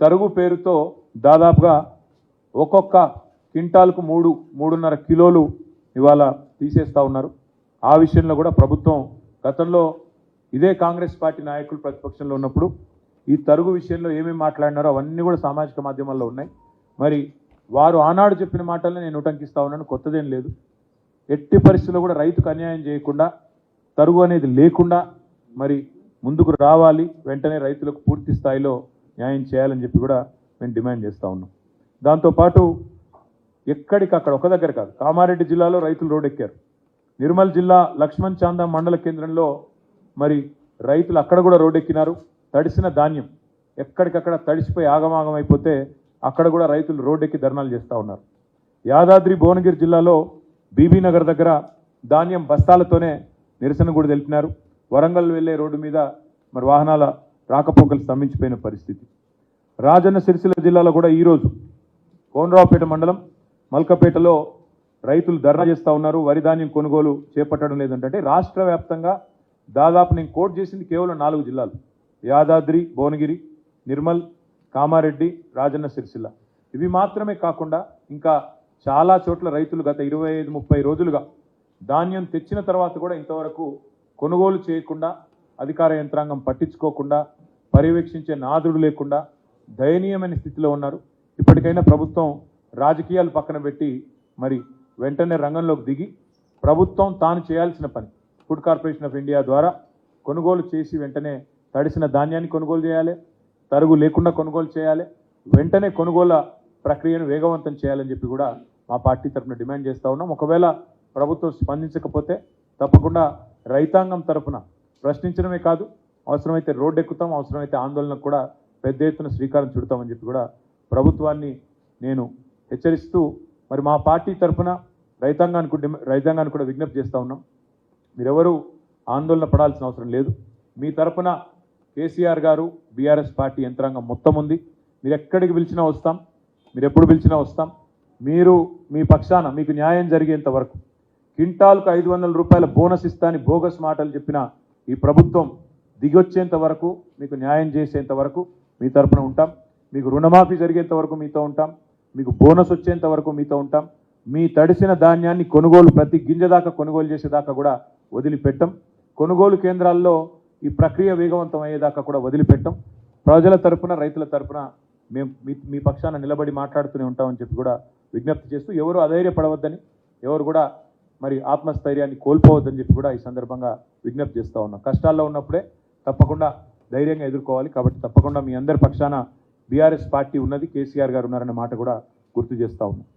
తరుగు పేరుతో దాదాపుగా ఒక్కొక్క క్వింటాల్కు 3.5 కిలోలు ఇవాళ తీసేస్తూ ఉన్నారు. ఆ విషయంలో కూడా ప్రభుత్వం గతంలో ఇదే కాంగ్రెస్ పార్టీ నాయకులు ప్రతిపక్షంలో ఉన్నప్పుడు ఈ తరుగు విషయంలో ఏమేమి మాట్లాడినారో అవన్నీ కూడా సామాజిక మాధ్యమాల్లో ఉన్నాయి. మరి వారు ఆనాడు చెప్పిన మాటల్ని నేను ఉటంకిస్తూ ఉన్నాను, కొత్తదేం లేదు. ఎట్టి పరిస్థితుల్లో కూడా రైతుకు అన్యాయం చేయకుండా, తరుగు అనేది లేకుండా మరి ముందుకు రావాలి, వెంటనే రైతులకు పూర్తి స్థాయిలో న్యాయం చేయాలని చెప్పి కూడా మేము డిమాండ్ చేస్తూ ఉన్నాం. దాంతోపాటు ఎక్కడికక్కడ ఒక దగ్గర కాదు, కామారెడ్డి జిల్లాలో రైతులు రోడ్డెక్కారు. నిర్మల్ జిల్లా లక్ష్మణ్ చాందా మండల కేంద్రంలో మరి రైతులు అక్కడ కూడా రోడ్డెక్కినారు. తడిసిన ధాన్యం ఎక్కడికక్కడ తడిసిపోయి ఆగమాగం అయిపోతే అక్కడ కూడా రైతులు రోడ్డెక్కి ధర్నాలు చేస్తూ ఉన్నారు. యాదాద్రి భువనగిరి జిల్లాలో బీబీనగర్ దగ్గర ధాన్యం బస్తాలతోనే నిరసన కూడా తెలిపినారు. వరంగల్ వెళ్లే రోడ్డు మీద మరి వాహనాల రాకపోకలు స్తంభించిపోయిన పరిస్థితి. రాజన్న సిరిసిల్ల జిల్లాలో కూడా ఈరోజు కోనరావుపేట మండలం మల్కపేటలో రైతులు ధర్నా చేస్తూ ఉన్నారు. వరి ధాన్యం కొనుగోలు చేపట్టడం లేదంటే రాష్ట్ర వ్యాప్తంగా దాదాపు నేను కోట్ చేసింది కేవలం 4 జిల్లాలు: యాదాద్రి భువనగిరి, నిర్మల్, కామారెడ్డి, రాజన్న సిరిసిల్ల. ఇవి మాత్రమే కాకుండా ఇంకా చాలా చోట్ల రైతులు గత 25-30 రోజులుగా ధాన్యం తెచ్చిన తర్వాత కూడా ఇంతవరకు కొనుగోలు చేయకుండా, అధికార యంత్రాంగం పట్టించుకోకుండా, పర్యవేక్షించే నాదుడు లేకుండా దయనీయమైన స్థితిలో ఉన్నారు. ఇప్పటికైనా ప్రభుత్వం రాజకీయాలు పక్కన పెట్టి మరి వెంటనే రంగంలోకి దిగి ప్రభుత్వం తాను చేయాల్సిన పని ఫుడ్ కార్పొరేషన్ ఆఫ్ ఇండియా ద్వారా కొనుగోలు చేసి వెంటనే తడిసిన ధాన్యాన్ని కొనుగోలు చేయాలి, తరుగు లేకుండా కొనుగోలు చేయాలి, వెంటనే కొనుగోలు ప్రక్రియను వేగవంతం చేయాలని చెప్పి కూడా మా పార్టీ తరఫున డిమాండ్ చేస్తూ ఉన్నాం. ఒకవేళ ప్రభుత్వం స్పందించకపోతే తప్పకుండా రైతాంగం తరఫున ప్రశ్నించడమే కాదు, అవసరమైతే రోడ్డు ఎక్కుతాం, అవసరమైతే ఆందోళనకు కూడా పెద్ద ఎత్తున శ్రీకారం చుడతామని చెప్పి కూడా ప్రభుత్వాన్ని నేను హెచ్చరిస్తూ మరి మా పార్టీ తరఫున రైతాంగానికి కూడా విజ్ఞప్తి చేస్తూ ఉన్నాం. మీరెవరూ ఆందోళన పడాల్సిన అవసరం లేదు. మీ తరఫున కేసీఆర్ గారు, బీఆర్ఎస్ పార్టీ యంత్రాంగం మొత్తం ఉంది. మీరు ఎక్కడికి పిలిచినా వస్తాం, మీరు ఎప్పుడు పిలిచినా వస్తాం. మీరు మీ పక్షాన మీకు న్యాయం జరిగేంత వరకు, క్వింటాల్కు 500 రూపాయల బోనస్ ఇస్తాని బోగస్ మాటలు చెప్పిన ఈ ప్రభుత్వం దిగొచ్చేంత వరకు, మీకు న్యాయం చేసేంత వరకు మీ తరఫున ఉంటాం. మీకు రుణమాఫీ జరిగేంత వరకు మీతో ఉంటాం. మీకు బోనస్ వచ్చేంత వరకు మీతో ఉంటాం. మీ తడిసిన ధాన్యాన్ని కొనుగోలు ప్రతి గింజ దాకా కొనుగోలు చేసేదాకా కూడా వదిలిపెట్టం. కొనుగోలు కేంద్రాల్లో ఈ ప్రక్రియ వేగవంతం అయ్యేదాకా కూడా వదిలిపెట్టం. ప్రజల తరఫున, రైతుల తరఫున మేము మీ పక్షాన నిలబడి మాట్లాడుతూనే ఉంటామని చెప్పి కూడా విజ్ఞప్తి చేస్తూ, ఎవరు అధైర్యపడవద్దని, ఎవరు కూడా మరి ఆత్మస్థైర్యాన్ని కోల్పోవద్దని చెప్పి కూడా ఈ సందర్భంగా విజ్ఞప్తి చేస్తూ ఉన్నాం. కష్టాల్లో ఉన్నప్పుడే తప్పకుండా ధైర్యంగా ఎదుర్కోవాలి. కాబట్టి తప్పకుండా మీ అందరి పక్షాన బీఆర్ఎస్ పార్టీ ఉన్నది, కేసీఆర్ గారు ఉన్నారనే మాట కూడా గుర్తు చేస్తూ ఉన్నాం.